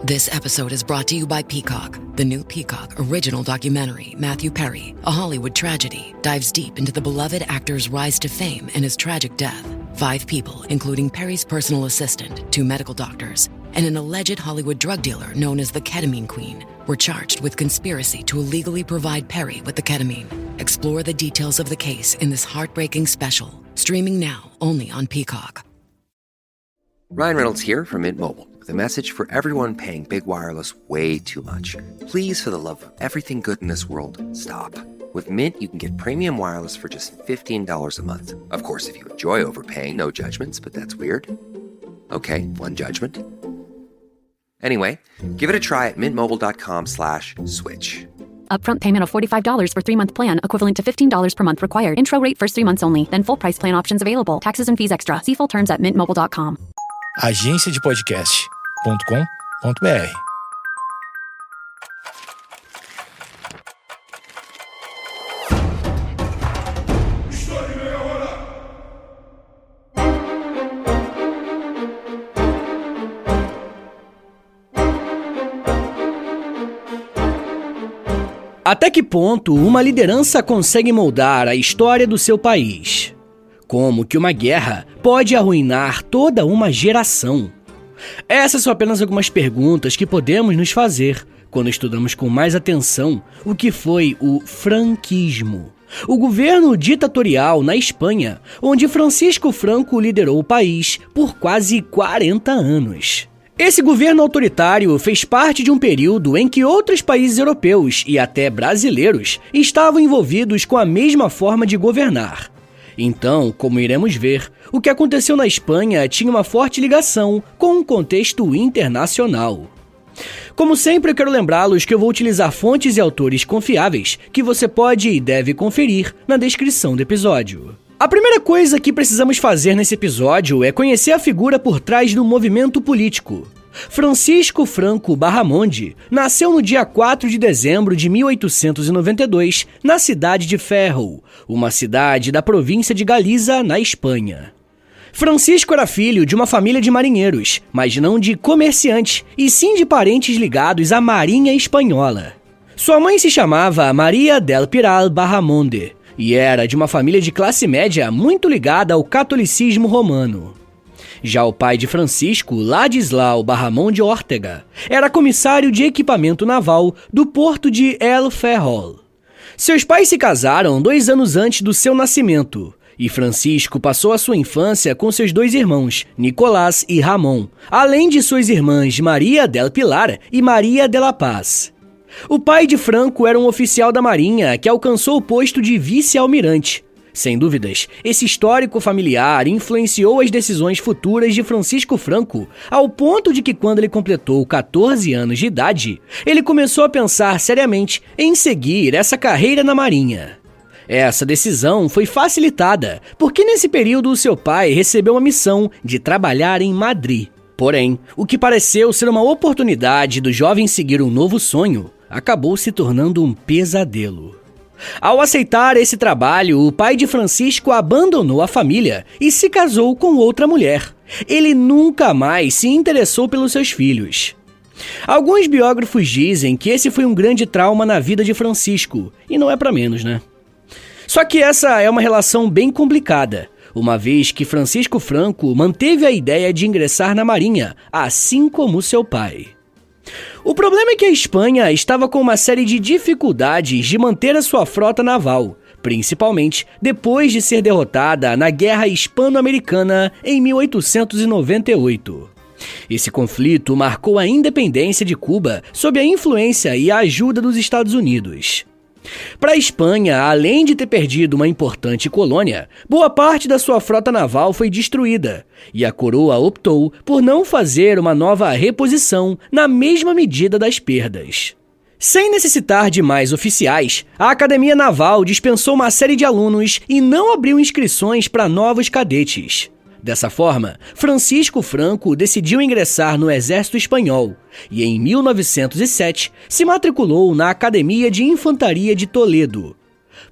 This episode is brought to you by Peacock. The new Peacock original documentary, Matthew Perry, A Hollywood Tragedy, dives deep into the beloved actor's rise to fame and his tragic death. 5 people, including Perry's personal assistant, 2 medical doctors, and an alleged Hollywood drug dealer known as the Ketamine Queen, were charged with conspiracy to illegally provide Perry with the ketamine. Explore the details of the case in this heartbreaking special, streaming now only on Peacock. Ryan Reynolds here from Mint Mobile, with a message for everyone paying big wireless way too much. Please, for the love of everything good in this world, stop. With Mint, you can get premium wireless for just $15 a month. Of course, if you enjoy overpaying, no judgments, but that's weird. Okay, one judgment. Anyway, give it a try at mintmobile.com/switch. Upfront payment of $45 for 3-month plan, equivalent to $15 per month required. Intro rate first 3 months only, then full price plan options available. Taxes and fees extra. See full terms at mintmobile.com. agenciadepodcast.com.br. Até que ponto uma liderança consegue moldar a história do seu país? Como que uma guerra pode arruinar toda uma geração? Essas são apenas algumas perguntas que podemos nos fazer quando estudamos com mais atenção o que foi o franquismo, o governo ditatorial na Espanha, onde Francisco Franco liderou o país por quase 40 anos. Esse governo autoritário fez parte de um período em que outros países europeus e até brasileiros estavam envolvidos com a mesma forma de governar. Então, como iremos ver, o que aconteceu na Espanha tinha uma forte ligação com um contexto internacional. Como sempre, eu quero lembrá-los que eu vou utilizar fontes e autores confiáveis que você pode e deve conferir na descrição do episódio. A primeira coisa que precisamos fazer nesse episódio é conhecer a figura por trás do movimento político. Francisco Franco Bahamonde nasceu no dia 4 de dezembro de 1892, na cidade de Ferrol, uma cidade da província de Galiza, na Espanha. Francisco era filho de uma família de marinheiros, mas não de comerciantes, e sim de parentes ligados à Marinha Espanhola. Sua mãe se chamava Maria del Pilar Bahamonde, e era de uma família de classe média muito ligada ao catolicismo romano. Já o pai de Francisco, Ladislau Bahamonde Ortega, era comissário de equipamento naval do porto de El Ferrol. Seus pais se casaram 2 anos antes do seu nascimento, e Francisco passou a sua infância com seus 2 irmãos, Nicolás e Ramon, além de suas irmãs Maria del Pilar e Maria de la Paz. O pai de Franco era um oficial da Marinha que alcançou o posto de vice-almirante. Sem dúvidas, esse histórico familiar influenciou as decisões futuras de Francisco Franco, ao ponto de que quando ele completou 14 anos de idade, ele começou a pensar seriamente em seguir essa carreira na Marinha. Essa decisão foi facilitada, porque nesse período o seu pai recebeu uma missão de trabalhar em Madrid. Porém, o que pareceu ser uma oportunidade do jovem seguir um novo sonho, acabou se tornando um pesadelo. Ao aceitar esse trabalho, o pai de Francisco abandonou a família e se casou com outra mulher. Ele nunca mais se interessou pelos seus filhos. Alguns biógrafos dizem que esse foi um grande trauma na vida de Francisco, e não é pra menos, né? Só que essa é uma relação bem complicada, uma vez que Francisco Franco manteve a ideia de ingressar na Marinha, assim como seu pai. O problema é que a Espanha estava com uma série de dificuldades de manter a sua frota naval, principalmente depois de ser derrotada na Guerra Hispano-Americana em 1898. Esse conflito marcou a independência de Cuba sob a influência e a ajuda dos Estados Unidos. Para a Espanha, além de ter perdido uma importante colônia, boa parte da sua frota naval foi destruída, e a coroa optou por não fazer uma nova reposição na mesma medida das perdas. Sem necessitar de mais oficiais, a Academia Naval dispensou uma série de alunos e não abriu inscrições para novos cadetes. Dessa forma, Francisco Franco decidiu ingressar no Exército Espanhol e, em 1907, se matriculou na Academia de Infantaria de Toledo.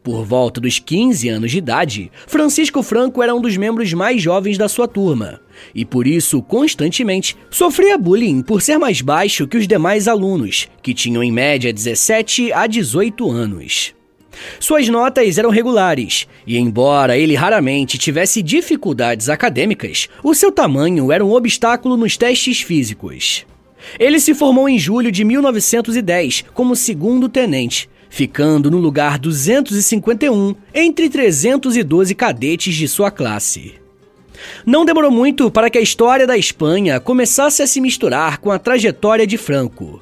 Por volta dos 15 anos de idade, Francisco Franco era um dos membros mais jovens da sua turma, e por isso, constantemente, sofria bullying por ser mais baixo que os demais alunos, que tinham em média 17 a 18 anos. Suas notas eram regulares, e embora ele raramente tivesse dificuldades acadêmicas, o seu tamanho era um obstáculo nos testes físicos. Ele se formou em julho de 1910 como segundo tenente, ficando no lugar 251 entre 312 cadetes de sua classe. Não demorou muito para que a história da Espanha começasse a se misturar com a trajetória de Franco.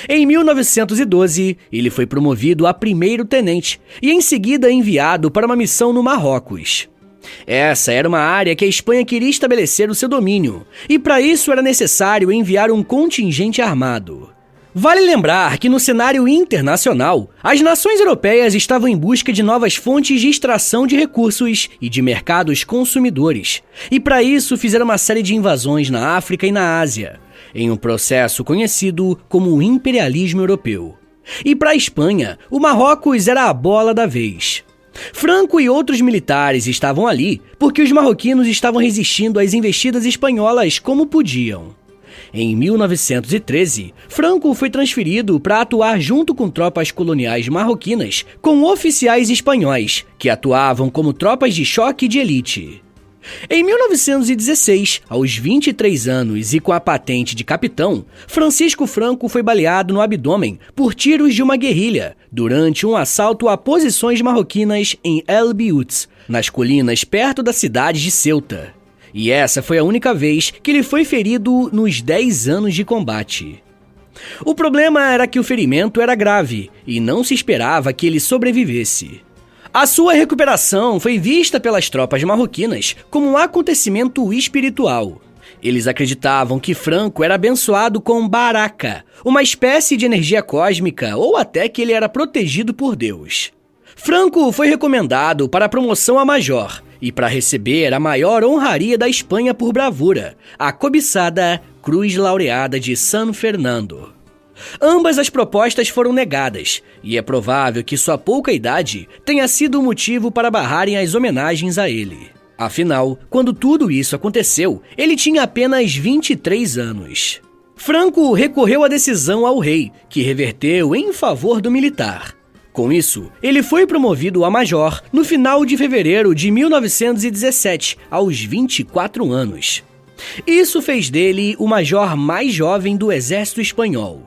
Em 1912, ele foi promovido a primeiro-tenente e em seguida enviado para uma missão no Marrocos. Essa era uma área que a Espanha queria estabelecer o seu domínio, e para isso era necessário enviar um contingente armado. Vale lembrar que no cenário internacional, as nações europeias estavam em busca de novas fontes de extração de recursos e de mercados consumidores, e para isso fizeram uma série de invasões na África e na Ásia, em um processo conhecido como o imperialismo europeu. E para a Espanha, o Marrocos era a bola da vez. Franco e outros militares estavam ali porque os marroquinos estavam resistindo às investidas espanholas como podiam. Em 1913, Franco foi transferido para atuar junto com tropas coloniais marroquinas com oficiais espanhóis, que atuavam como tropas de choque de elite. Em 1916, aos 23 anos e com a patente de capitão, Francisco Franco foi baleado no abdômen por tiros de uma guerrilha durante um assalto a posições marroquinas em El Biouts, nas colinas perto da cidade de Ceuta. E essa foi a única vez que ele foi ferido nos 10 anos de combate. O problema era que o ferimento era grave e não se esperava que ele sobrevivesse. A sua recuperação foi vista pelas tropas marroquinas como um acontecimento espiritual. Eles acreditavam que Franco era abençoado com Baraka, uma espécie de energia cósmica, ou até que ele era protegido por Deus. Franco foi recomendado para a promoção a major e para receber a maior honraria da Espanha por bravura, a cobiçada Cruz Laureada de San Fernando. Ambas as propostas foram negadas, e é provável que sua pouca idade tenha sido o motivo para barrarem as homenagens a ele. Afinal, quando tudo isso aconteceu, ele tinha apenas 23 anos. Franco recorreu a decisão ao rei, que reverteu em favor do militar. Com isso, ele foi promovido a major no final de fevereiro de 1917, aos 24 anos. Isso fez dele o major mais jovem do exército espanhol.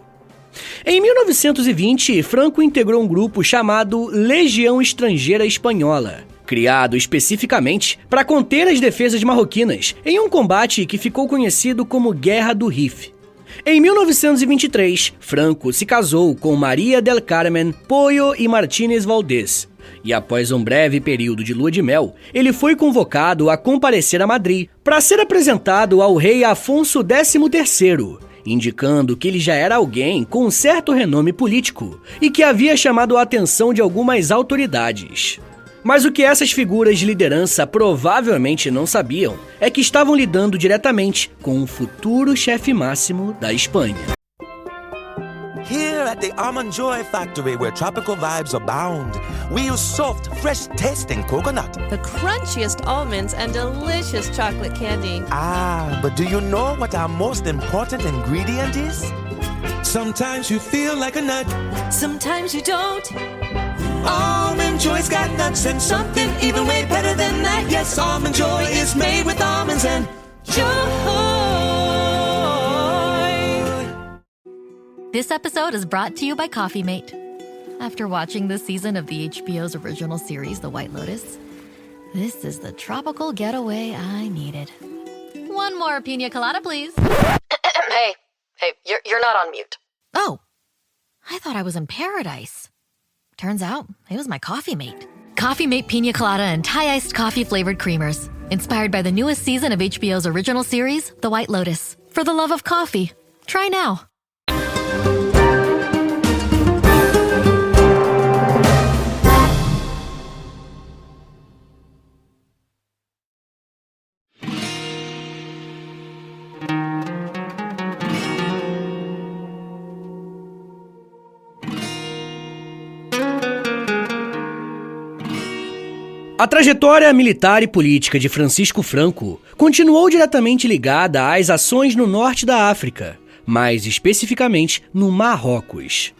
Em 1920, Franco integrou um grupo chamado Legião Estrangeira Espanhola, criado especificamente para conter as defesas marroquinas em um combate que ficou conhecido como Guerra do Rif. Em 1923, Franco se casou com Maria del Carmen Pollo y Martínez Valdés, e após um breve período de lua de mel, ele foi convocado a comparecer a Madrid para ser apresentado ao rei Afonso XIII, indicando que ele já era alguém com um certo renome político e que havia chamado a atenção de algumas autoridades. Mas o que essas figuras de liderança provavelmente não sabiam é que estavam lidando diretamente com o futuro chefe máximo da Espanha. Here at the Almond Joy Factory, where tropical vibes abound, we use soft, fresh-tasting coconut. The crunchiest almonds and delicious chocolate candy. Ah, but do you know what our most important ingredient is? Sometimes you feel like a nut. Sometimes you don't. Almond Joy's got nuts and something even way better than that. Yes, Almond Joy is made with almonds and joy. This episode is brought to you by Coffee Mate. After watching this season of the HBO's original series, The White Lotus, this is the tropical getaway I needed. One more pina colada, please. Hey, you're not on mute. Oh, I thought I was in paradise. Turns out, it was my Coffee Mate. Coffee Mate Pina Colada and Thai-iced coffee-flavored creamers. Inspired by the newest season of HBO's original series, The White Lotus. For the love of coffee. Try now. A trajetória militar e política de Francisco Franco continuou diretamente ligada às ações no norte da África, mais especificamente no Marrocos.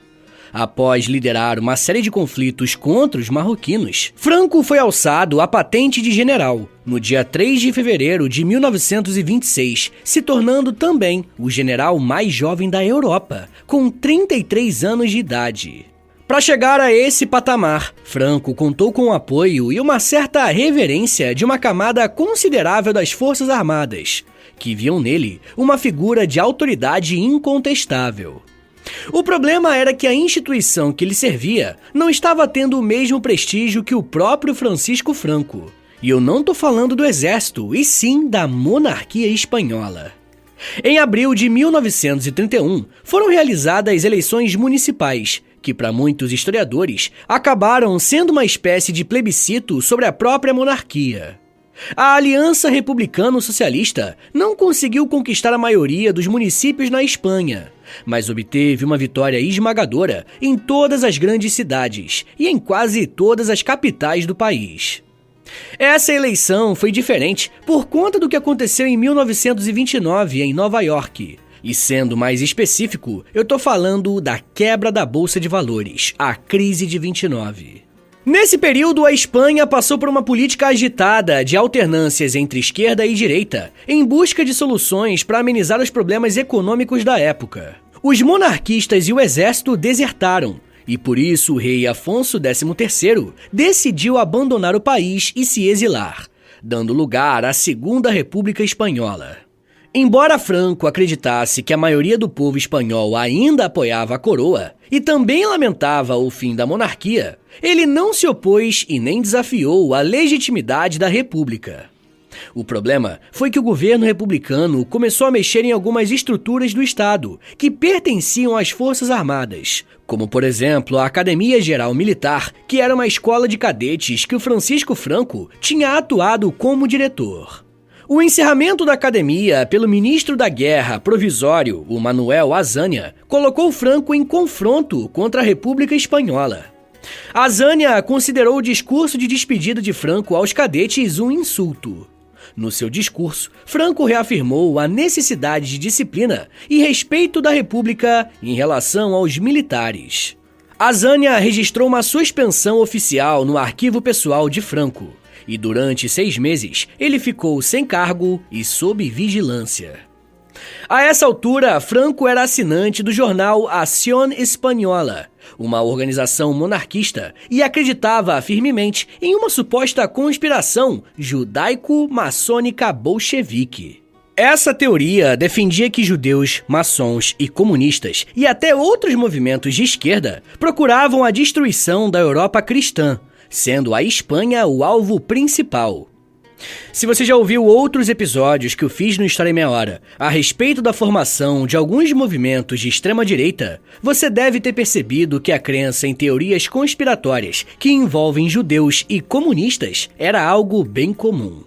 Após liderar uma série de conflitos contra os marroquinos, Franco foi alçado à patente de general no dia 3 de fevereiro de 1926, se tornando também o general mais jovem da Europa, com 33 anos de idade. Para chegar a esse patamar, Franco contou com o apoio e uma certa reverência de uma camada considerável das Forças Armadas, que viam nele uma figura de autoridade incontestável. O problema era que a instituição que lhe servia não estava tendo o mesmo prestígio que o próprio Francisco Franco. E eu não tô falando do exército, e sim da monarquia espanhola. Em abril de 1931, foram realizadas eleições municipais, que para muitos historiadores acabaram sendo uma espécie de plebiscito sobre a própria monarquia. A Aliança Republicano-Socialista não conseguiu conquistar a maioria dos municípios na Espanha, mas obteve uma vitória esmagadora em todas as grandes cidades e em quase todas as capitais do país. Essa eleição foi diferente por conta do que aconteceu em 1929 em Nova York. E sendo mais específico, eu tô falando da quebra da Bolsa de Valores, a crise de 29. Nesse período, a Espanha passou por uma política agitada de alternâncias entre esquerda e direita, em busca de soluções para amenizar os problemas econômicos da época. Os monarquistas e o exército desertaram, e por isso o rei Afonso XIII decidiu abandonar o país e se exilar, dando lugar à Segunda República Espanhola. Embora Franco acreditasse que a maioria do povo espanhol ainda apoiava a coroa e também lamentava o fim da monarquia, ele não se opôs e nem desafiou a legitimidade da república. O problema foi que o governo republicano começou a mexer em algumas estruturas do Estado que pertenciam às Forças Armadas, como por exemplo a Academia Geral Militar, que era uma escola de cadetes que o Francisco Franco tinha atuado como diretor. O encerramento da academia pelo ministro da Guerra provisório, o Manuel Azaña, colocou Franco em confronto contra a República Espanhola. Azaña considerou o discurso de despedida de Franco aos cadetes um insulto. No seu discurso, Franco reafirmou a necessidade de disciplina e respeito da República em relação aos militares. Azaña registrou uma suspensão oficial no arquivo pessoal de Franco. E durante 6 meses, ele ficou sem cargo e sob vigilância. A essa altura, Franco era assinante do jornal Acción Española, uma organização monarquista, e acreditava firmemente em uma suposta conspiração judaico-maçônica bolchevique. Essa teoria defendia que judeus, maçons e comunistas, e até outros movimentos de esquerda, procuravam a destruição da Europa cristã, sendo a Espanha o alvo principal. Se você já ouviu outros episódios que eu fiz no História em Meia Hora a respeito da formação de alguns movimentos de extrema-direita, você deve ter percebido que a crença em teorias conspiratórias que envolvem judeus e comunistas era algo bem comum.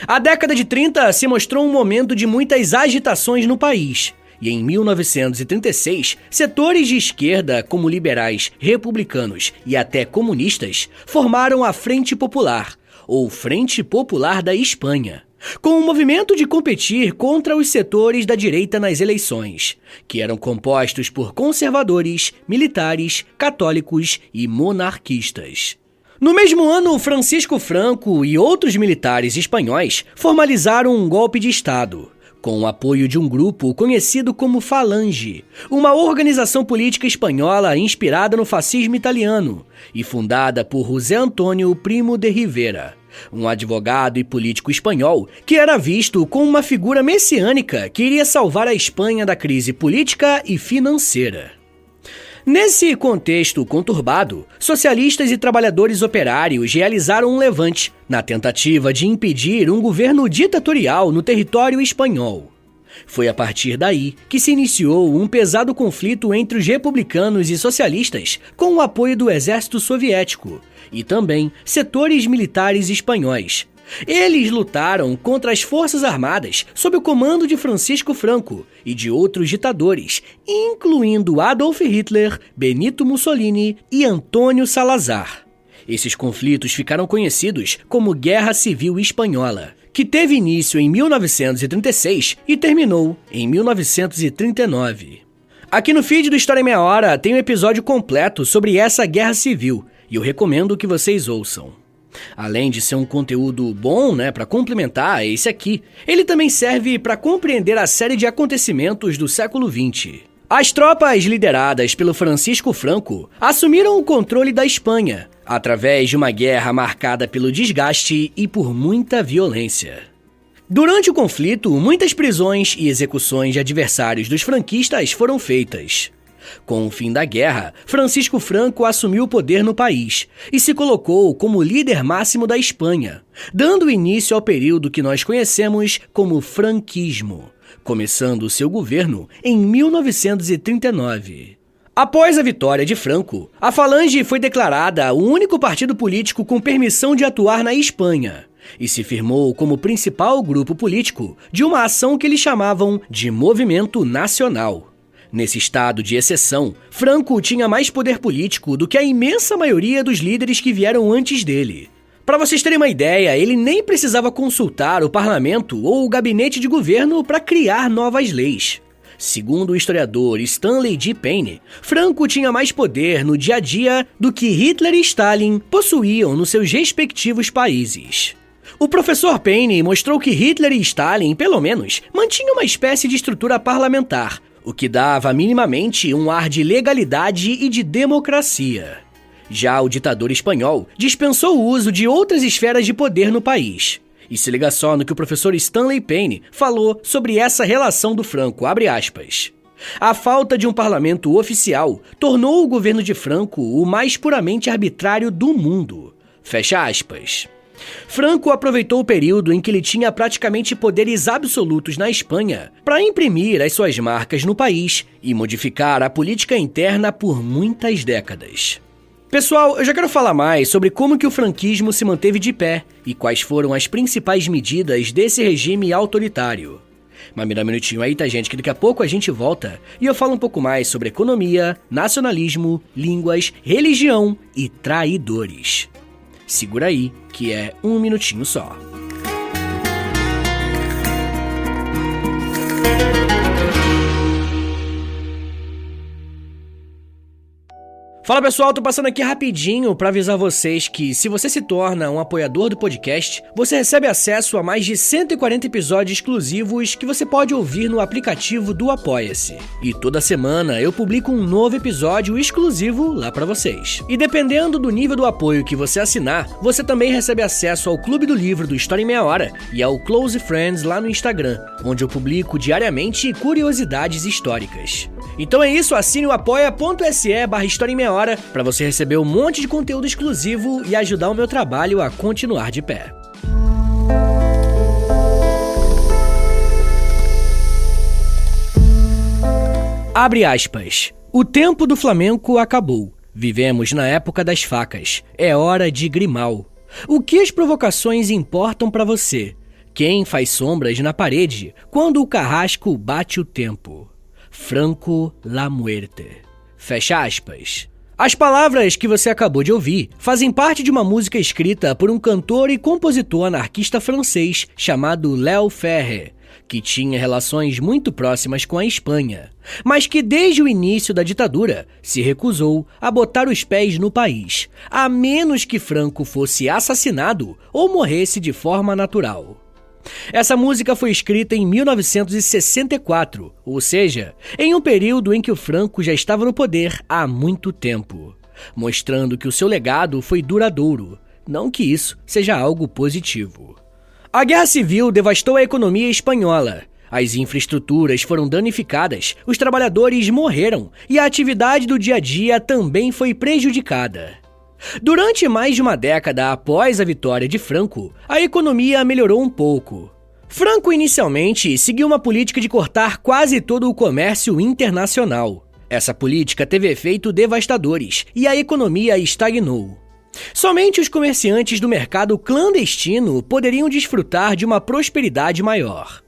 A década de 30 se mostrou um momento de muitas agitações no país. E em 1936, setores de esquerda, como liberais, republicanos e até comunistas, formaram a Frente Popular, ou Frente Popular da Espanha, com o movimento de competir contra os setores da direita nas eleições, que eram compostos por conservadores, militares, católicos e monarquistas. No mesmo ano, Francisco Franco e outros militares espanhóis formalizaram um golpe de Estado, com o apoio de um grupo conhecido como Falange, uma organização política espanhola inspirada no fascismo italiano e fundada por José Antônio Primo de Rivera, um advogado e político espanhol que era visto como uma figura messiânica que iria salvar a Espanha da crise política e financeira. Nesse contexto conturbado, socialistas e trabalhadores operários realizaram um levante na tentativa de impedir um governo ditatorial no território espanhol. Foi a partir daí que se iniciou um pesado conflito entre os republicanos e socialistas com o apoio do exército soviético e também setores militares espanhóis. Eles lutaram contra as Forças Armadas sob o comando de Francisco Franco e de outros ditadores, incluindo Adolf Hitler, Benito Mussolini e Antônio Salazar. Esses conflitos ficaram conhecidos como Guerra Civil Espanhola, que teve início em 1936 e terminou em 1939. Aqui no feed do História em Meia Hora tem um episódio completo sobre essa guerra civil e eu recomendo que vocês ouçam. Além de ser um conteúdo bom, para complementar esse aqui, ele também serve para compreender a série de acontecimentos do século XX. As tropas lideradas pelo Francisco Franco assumiram o controle da Espanha, através de uma guerra marcada pelo desgaste e por muita violência. Durante o conflito, muitas prisões e execuções de adversários dos franquistas foram feitas. Com o fim da guerra, Francisco Franco assumiu o poder no país e se colocou como líder máximo da Espanha, dando início ao período que nós conhecemos como franquismo, começando seu governo em 1939. Após a vitória de Franco, a Falange foi declarada o único partido político com permissão de atuar na Espanha e se firmou como principal grupo político de uma ação que eles chamavam de Movimento Nacional. Nesse estado de exceção, Franco tinha mais poder político do que a imensa maioria dos líderes que vieram antes dele. Para vocês terem uma ideia, ele nem precisava consultar o parlamento ou o gabinete de governo para criar novas leis. Segundo o historiador Stanley G. Payne, Franco tinha mais poder no dia a dia do que Hitler e Stalin possuíam nos seus respectivos países. O professor Payne mostrou que Hitler e Stalin, pelo menos, mantinham uma espécie de estrutura parlamentar, o que dava minimamente um ar de legalidade e de democracia. Já o ditador espanhol dispensou o uso de outras esferas de poder no país. E se liga só no que o professor Stanley Payne falou sobre essa relação do Franco, abre aspas. A falta de um parlamento oficial tornou o governo de Franco o mais puramente arbitrário do mundo. Fecha aspas. Franco aproveitou o período em que ele tinha praticamente poderes absolutos na Espanha para imprimir as suas marcas no país e modificar a política interna por muitas décadas. Pessoal, eu já quero falar mais sobre como que o franquismo se manteve de pé e quais foram as principais medidas desse regime autoritário. Mas me dá um minutinho aí, tá, gente, que daqui a pouco a gente volta e eu falo um pouco mais sobre economia, nacionalismo, línguas, religião e traidores. Segura aí, que é um minutinho só. Fala pessoal, tô passando aqui rapidinho para avisar vocês que se você se torna um apoiador do podcast, você recebe acesso a mais de 140 episódios exclusivos que você pode ouvir no aplicativo do Apoia-se. E toda semana eu publico um novo episódio exclusivo lá para vocês. E dependendo do nível do apoio que você assinar, você também recebe acesso ao Clube do Livro do História em Meia Hora e ao Close Friends lá no Instagram, onde eu publico diariamente curiosidades históricas. Então é isso, assine o apoia.se/História em Meia Hora para você receber um monte de conteúdo exclusivo e ajudar o meu trabalho a continuar de pé. Abre aspas. O tempo do flamenco acabou. Vivemos na época das facas. É hora de Grimal. O que as provocações importam para você? Quem faz sombras na parede quando o carrasco bate o tempo? Franco la muerte. Fecha aspas. As palavras que você acabou de ouvir fazem parte de uma música escrita por um cantor e compositor anarquista francês chamado Léo Ferré, que tinha relações muito próximas com a Espanha, mas que desde o início da ditadura se recusou a botar os pés no país, a menos que Franco fosse assassinado ou morresse de forma natural. Essa música foi escrita em 1964, ou seja, em um período em que o Franco já estava no poder há muito tempo, mostrando que o seu legado foi duradouro, não que isso seja algo positivo. A Guerra Civil devastou a economia espanhola, as infraestruturas foram danificadas, os trabalhadores morreram e a atividade do dia a dia também foi prejudicada. Durante mais de uma década após a vitória de Franco, a economia melhorou um pouco. Franco inicialmente seguiu uma política de cortar quase todo o comércio internacional. Essa política teve efeitos devastadores e a economia estagnou. Somente os comerciantes do mercado clandestino poderiam desfrutar de uma prosperidade maior.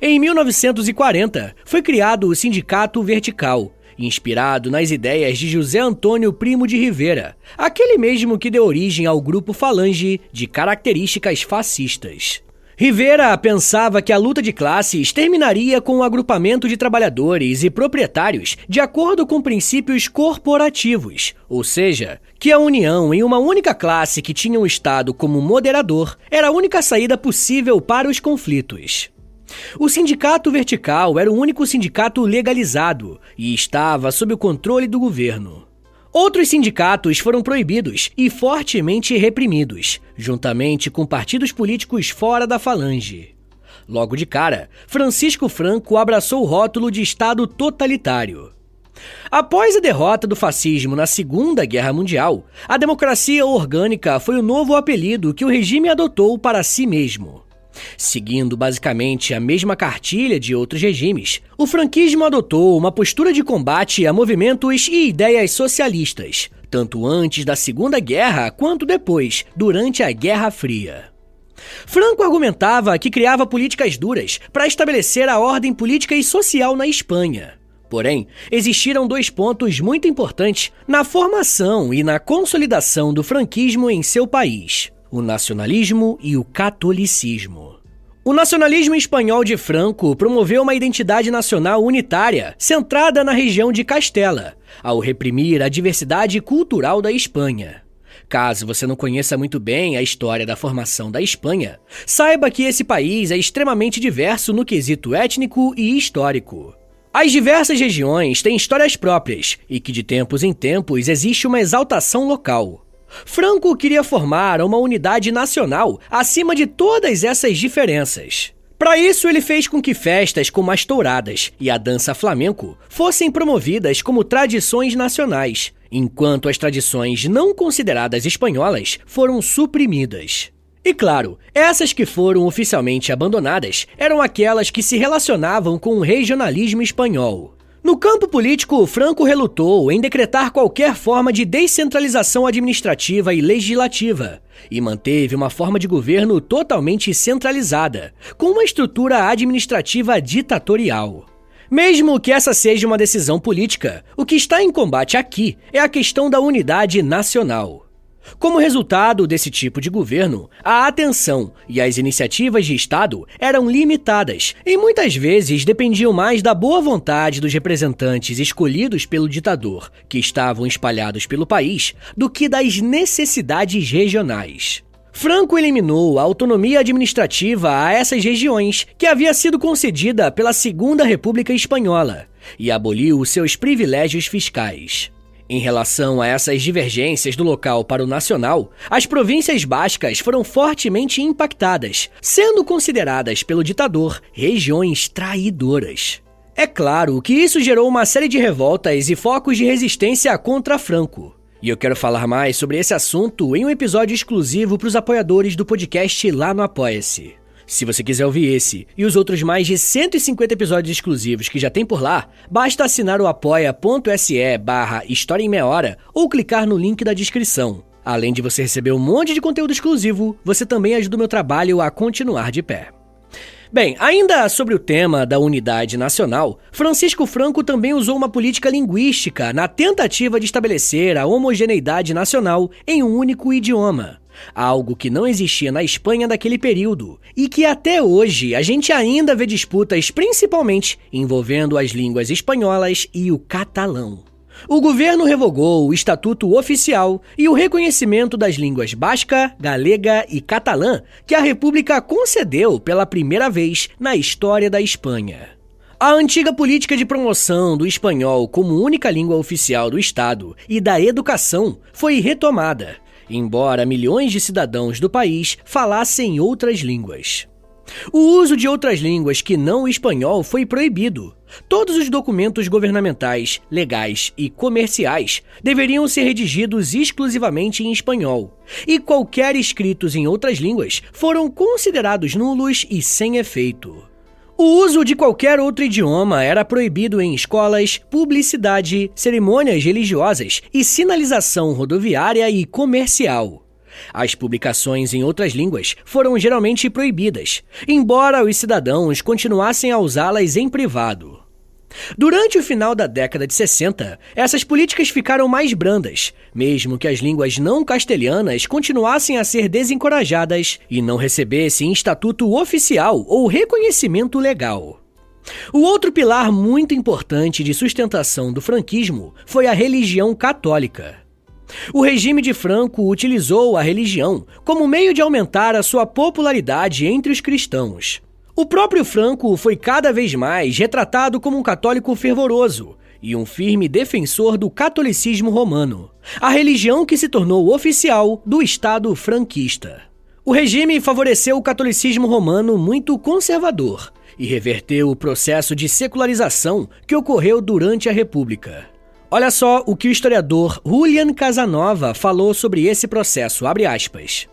Em 1940, foi criado o Sindicato Vertical, inspirado nas ideias de José Antônio Primo de Rivera, aquele mesmo que deu origem ao grupo Falange de características fascistas. Rivera pensava que a luta de classes terminaria com o agrupamento de trabalhadores e proprietários de acordo com princípios corporativos, ou seja, que a união em uma única classe que tinha o Estado como moderador era a única saída possível para os conflitos. O sindicato vertical era o único sindicato legalizado e estava sob o controle do governo. Outros sindicatos foram proibidos e fortemente reprimidos, juntamente com partidos políticos fora da Falange. Logo de cara, Francisco Franco abraçou o rótulo de Estado totalitário. Após a derrota do fascismo na Segunda Guerra Mundial, a democracia orgânica foi o novo apelido que o regime adotou para si mesmo. Seguindo basicamente a mesma cartilha de outros regimes, o franquismo adotou uma postura de combate a movimentos e ideias socialistas, tanto antes da Segunda Guerra quanto depois, durante a Guerra Fria. Franco argumentava que criava políticas duras para estabelecer a ordem política e social na Espanha. Porém, existiram dois pontos muito importantes na formação e na consolidação do franquismo em seu país: o nacionalismo e o catolicismo. O nacionalismo espanhol de Franco promoveu uma identidade nacional unitária, centrada na região de Castela, ao reprimir a diversidade cultural da Espanha. Caso você não conheça muito bem a história da formação da Espanha, saiba que esse país é extremamente diverso no quesito étnico e histórico. As diversas regiões têm histórias próprias e que de tempos em tempos existe uma exaltação local. Franco queria formar uma unidade nacional acima de todas essas diferenças. Para isso, ele fez com que festas como as touradas e a dança flamenco fossem promovidas como tradições nacionais, enquanto as tradições não consideradas espanholas foram suprimidas. E claro, essas que foram oficialmente abandonadas eram aquelas que se relacionavam com o regionalismo espanhol. No campo político, Franco relutou em decretar qualquer forma de descentralização administrativa e legislativa, e manteve uma forma de governo totalmente centralizada, com uma estrutura administrativa ditatorial. Mesmo que essa seja uma decisão política, o que está em combate aqui é a questão da unidade nacional. Como resultado desse tipo de governo, a atenção e as iniciativas de Estado eram limitadas e muitas vezes dependiam mais da boa vontade dos representantes escolhidos pelo ditador, que estavam espalhados pelo país, do que das necessidades regionais. Franco eliminou a autonomia administrativa a essas regiões, que havia sido concedida pela Segunda República Espanhola, e aboliu seus privilégios fiscais. Em relação a essas divergências do local para o nacional, as províncias bascas foram fortemente impactadas, sendo consideradas pelo ditador regiões traidoras. É claro que isso gerou uma série de revoltas e focos de resistência contra Franco. E eu quero falar mais sobre esse assunto em um episódio exclusivo para os apoiadores do podcast lá no Apoia-se. Se você quiser ouvir esse e os outros mais de 150 episódios exclusivos que já tem por lá, basta assinar o apoia.se/História em Meia Hora ou clicar no link da descrição. Além de você receber um monte de conteúdo exclusivo, você também ajuda o meu trabalho a continuar de pé. Bem, ainda sobre o tema da unidade nacional, Francisco Franco também usou uma política linguística na tentativa de estabelecer a homogeneidade nacional em um único idioma. Algo que não existia na Espanha daquele período, e que até hoje a gente ainda vê disputas principalmente envolvendo as línguas espanholas e o catalão. O governo revogou o Estatuto Oficial e o reconhecimento das línguas basca, galega e catalã que a República concedeu pela primeira vez na história da Espanha. A antiga política de promoção do espanhol como única língua oficial do Estado e da educação foi retomada, embora milhões de cidadãos do país falassem outras línguas. O uso de outras línguas que não o espanhol foi proibido. Todos os documentos governamentais, legais e comerciais deveriam ser redigidos exclusivamente em espanhol, e qualquer escritos em outras línguas foram considerados nulos e sem efeito. O uso de qualquer outro idioma era proibido em escolas, publicidade, cerimônias religiosas e sinalização rodoviária e comercial. As publicações em outras línguas foram geralmente proibidas, embora os cidadãos continuassem a usá-las em privado. Durante o final da década de 60, essas políticas ficaram mais brandas, mesmo que as línguas não castelhanas continuassem a ser desencorajadas e não recebessem estatuto oficial ou reconhecimento legal. O outro pilar muito importante de sustentação do franquismo foi a religião católica. O regime de Franco utilizou a religião como meio de aumentar a sua popularidade entre os cristãos. O próprio Franco foi cada vez mais retratado como um católico fervoroso e um firme defensor do catolicismo romano, a religião que se tornou oficial do Estado franquista. O regime favoreceu o catolicismo romano muito conservador e reverteu o processo de secularização que ocorreu durante a República. Olha só o que o historiador Julian Casanova falou sobre esse processo, abre aspas.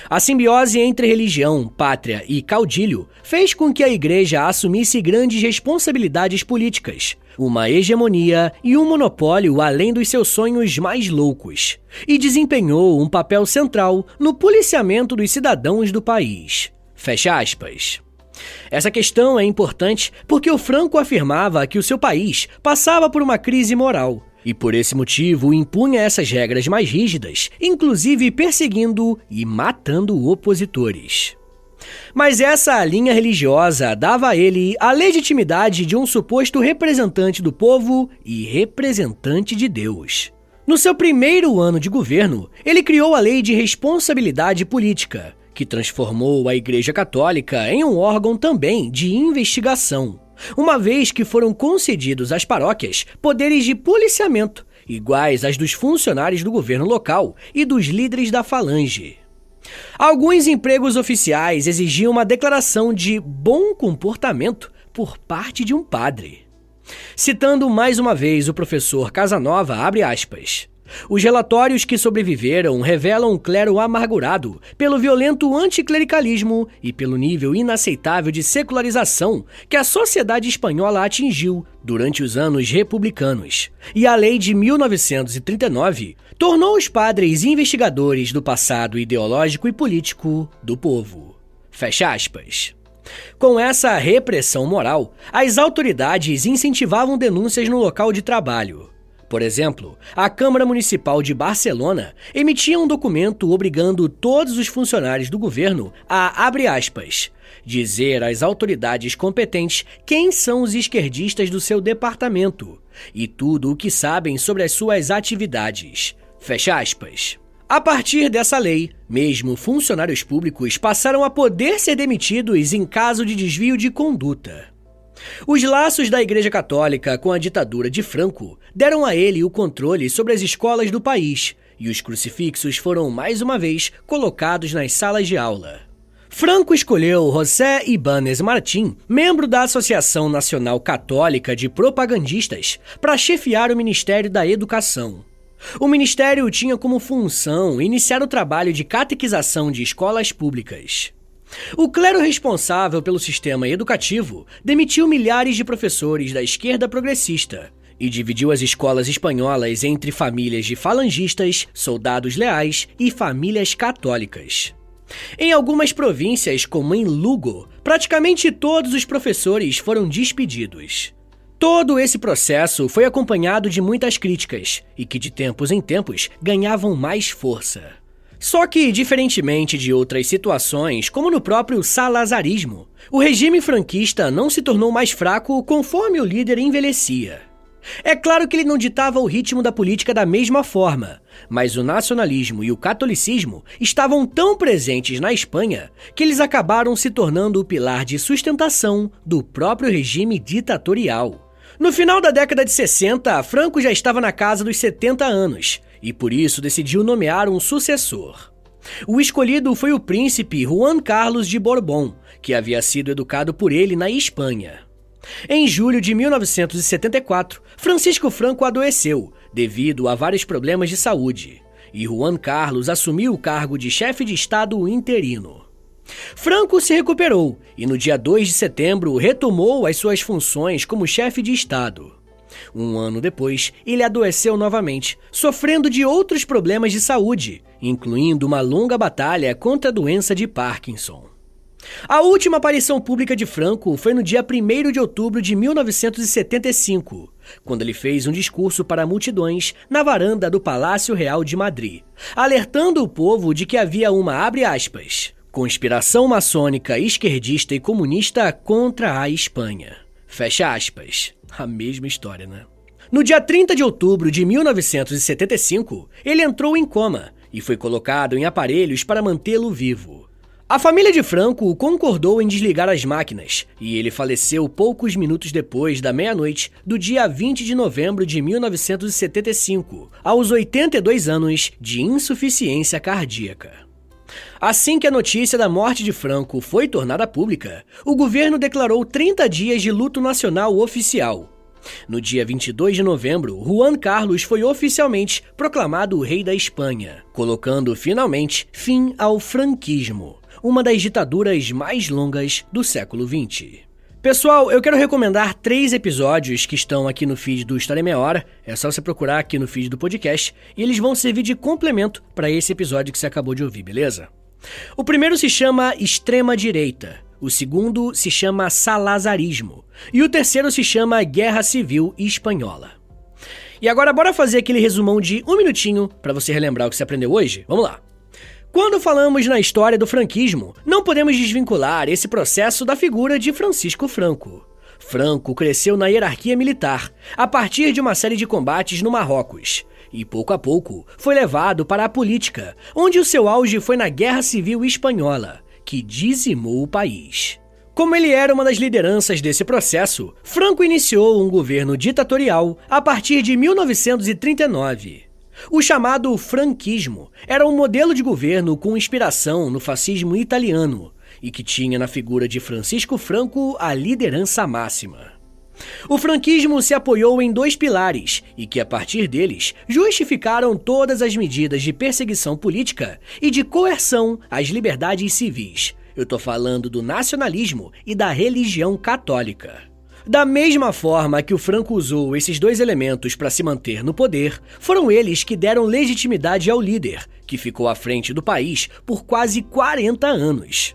A simbiose entre religião, pátria e caudilho fez com que a Igreja assumisse grandes responsabilidades políticas, uma hegemonia e um monopólio além dos seus sonhos mais loucos, e desempenhou um papel central no policiamento dos cidadãos do país. Fecha aspas. Essa questão é importante porque o Franco afirmava que o seu país passava por uma crise moral e, por esse motivo, impunha essas regras mais rígidas, inclusive perseguindo e matando opositores. Mas essa linha religiosa dava a ele a legitimidade de um suposto representante do povo e representante de Deus. No seu primeiro ano de governo, ele criou a Lei de Responsabilidade Política, que transformou a Igreja Católica em um órgão também de investigação, uma vez que foram concedidos às paróquias poderes de policiamento, iguais aos dos funcionários do governo local e dos líderes da falange. Alguns empregos oficiais exigiam uma declaração de bom comportamento por parte de um padre. Citando mais uma vez o professor Casanova, abre aspas, os relatórios que sobreviveram revelam um clero amargurado pelo violento anticlericalismo e pelo nível inaceitável de secularização que a sociedade espanhola atingiu durante os anos republicanos. E a lei de 1939 tornou os padres investigadores do passado ideológico e político do povo. Fecha aspas. Com essa repressão moral, as autoridades incentivavam denúncias no local de trabalho. Por exemplo, a Câmara Municipal de Barcelona emitia um documento obrigando todos os funcionários do governo a, abre aspas, dizer às autoridades competentes quem são os esquerdistas do seu departamento e tudo o que sabem sobre as suas atividades. Fecha aspas. A partir dessa lei, mesmo funcionários públicos passaram a poder ser demitidos em caso de desvio de conduta. Os laços da Igreja Católica com a ditadura de Franco deram a ele o controle sobre as escolas do país e os crucifixos foram mais uma vez colocados nas salas de aula. Franco escolheu José Ibáñez Martín, membro da Associação Nacional Católica de Propagandistas, para chefiar o Ministério da Educação. O ministério tinha como função iniciar o trabalho de catequização de escolas públicas. O clero responsável pelo sistema educativo demitiu milhares de professores da esquerda progressista e dividiu as escolas espanholas entre famílias de falangistas, soldados leais e famílias católicas. Em algumas províncias, como em Lugo, praticamente todos os professores foram despedidos. Todo esse processo foi acompanhado de muitas críticas e que de tempos em tempos ganhavam mais força. Só que, diferentemente de outras situações, como no próprio salazarismo, o regime franquista não se tornou mais fraco conforme o líder envelhecia. É claro que ele não ditava o ritmo da política da mesma forma, mas o nacionalismo e o catolicismo estavam tão presentes na Espanha que eles acabaram se tornando o pilar de sustentação do próprio regime ditatorial. No final da década de 60, Franco já estava na casa dos 70 anos, e por isso decidiu nomear um sucessor. O escolhido foi o príncipe Juan Carlos de Borbón, que havia sido educado por ele na Espanha. Em julho de 1974, Francisco Franco adoeceu, devido a vários problemas de saúde, e Juan Carlos assumiu o cargo de chefe de Estado interino. Franco se recuperou e no dia 2 de setembro retomou as suas funções como chefe de Estado. Um ano depois, ele adoeceu novamente, sofrendo de outros problemas de saúde, incluindo uma longa batalha contra a doença de Parkinson. A última aparição pública de Franco foi no dia 1º de outubro de 1975, quando ele fez um discurso para multidões na varanda do Palácio Real de Madrid, alertando o povo de que havia uma, abre aspas, conspiração maçônica, esquerdista e comunista contra a Espanha. Fecha aspas. A mesma história, né? No dia 30 de outubro de 1975, ele entrou em coma e foi colocado em aparelhos para mantê-lo vivo. A família de Franco concordou em desligar as máquinas e ele faleceu poucos minutos depois da meia-noite do dia 20 de novembro de 1975, aos 82 anos de insuficiência cardíaca. Assim que a notícia da morte de Franco foi tornada pública, o governo declarou 30 dias de luto nacional oficial. No dia 22 de novembro, Juan Carlos foi oficialmente proclamado o rei da Espanha, colocando finalmente fim ao franquismo, uma das ditaduras mais longas do século XX. Pessoal, eu quero recomendar 3 episódios que estão aqui no feed do História em Meia Hora. É só você procurar aqui no feed do podcast e eles vão servir de complemento para esse episódio que você acabou de ouvir, beleza? O primeiro se chama Extrema Direita, o segundo se chama Salazarismo e o terceiro se chama Guerra Civil Espanhola. E agora bora fazer aquele resumão de 1 minutinho para você relembrar o que você aprendeu hoje? Vamos lá! Quando falamos na história do franquismo, não podemos desvincular esse processo da figura de Francisco Franco. Franco cresceu na hierarquia militar, a partir de uma série de combates no Marrocos, e pouco a pouco foi levado para a política, onde o seu auge foi na Guerra Civil Espanhola, que dizimou o país. Como ele era uma das lideranças desse processo, Franco iniciou um governo ditatorial a partir de 1939. O chamado franquismo era um modelo de governo com inspiração no fascismo italiano e que tinha na figura de Francisco Franco a liderança máxima. O franquismo se apoiou em 2 pilares e que, a partir deles, justificaram todas as medidas de perseguição política e de coerção às liberdades civis. Eu tô falando do nacionalismo e da religião católica. Da mesma forma que o Franco usou esses 2 elementos para se manter no poder, foram eles que deram legitimidade ao líder, que ficou à frente do país por quase 40 anos.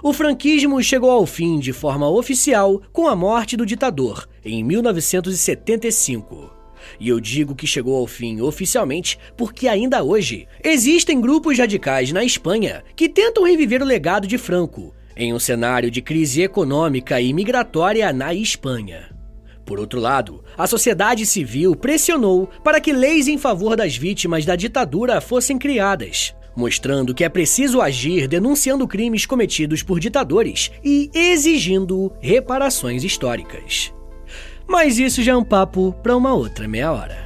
O franquismo chegou ao fim de forma oficial com a morte do ditador, em 1975. E eu digo que chegou ao fim oficialmente porque ainda hoje existem grupos radicais na Espanha que tentam reviver o legado de Franco, em um cenário de crise econômica e migratória na Espanha. Por outro lado, a sociedade civil pressionou para que leis em favor das vítimas da ditadura fossem criadas, mostrando que é preciso agir denunciando crimes cometidos por ditadores e exigindo reparações históricas. Mas isso já é um papo para uma outra meia hora.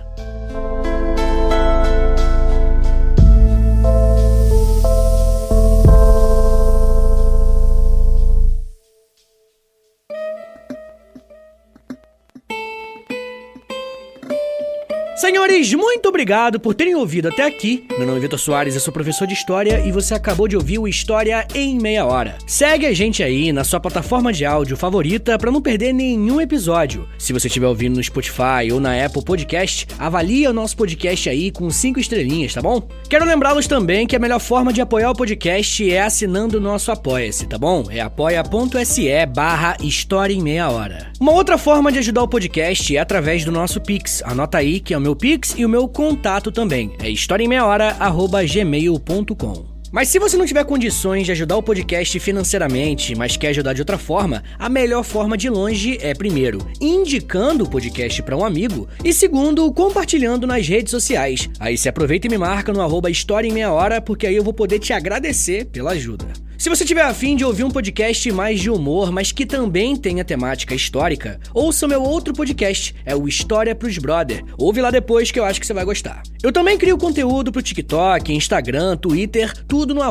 Senhores, muito obrigado por terem ouvido até aqui. Meu nome é Vitor Soares, eu sou professor de História e você acabou de ouvir o História em Meia Hora. Segue a gente aí na sua plataforma de áudio favorita para não perder nenhum episódio. Se você estiver ouvindo no Spotify ou na Apple Podcast, avalia o nosso podcast aí com 5 estrelinhas, tá bom? Quero lembrá-los também que a melhor forma de apoiar o podcast é assinando o nosso Apoia-se, tá bom? É apoia.se/História em Meia Hora. Uma outra forma de ajudar o podcast é através do nosso Pix. Anota aí que é o meu Pix e o meu contato também. É historiaemmeiahora@gmail.com. Mas se você não tiver condições de ajudar o podcast financeiramente, mas quer ajudar de outra forma, a melhor forma de longe é, primeiro, indicando o podcast para um amigo e, segundo, compartilhando nas redes sociais. Aí você aproveita e me marca no @História em Meia Hora, porque aí eu vou poder te agradecer pela ajuda. Se você tiver a fim de ouvir um podcast mais de humor, mas que também tenha temática histórica, ouça meu outro podcast, é o História pros Brother. Ouve lá depois que eu acho que você vai gostar. Eu também crio conteúdo pro TikTok, Instagram, Twitter, tudo no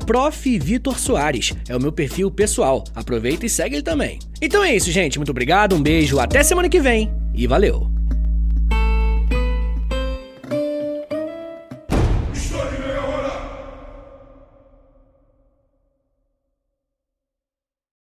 @Prof. Vitor Soares. É o meu perfil pessoal. Aproveita e segue ele também. Então é isso, gente. Muito obrigado, um beijo, até semana que vem e valeu!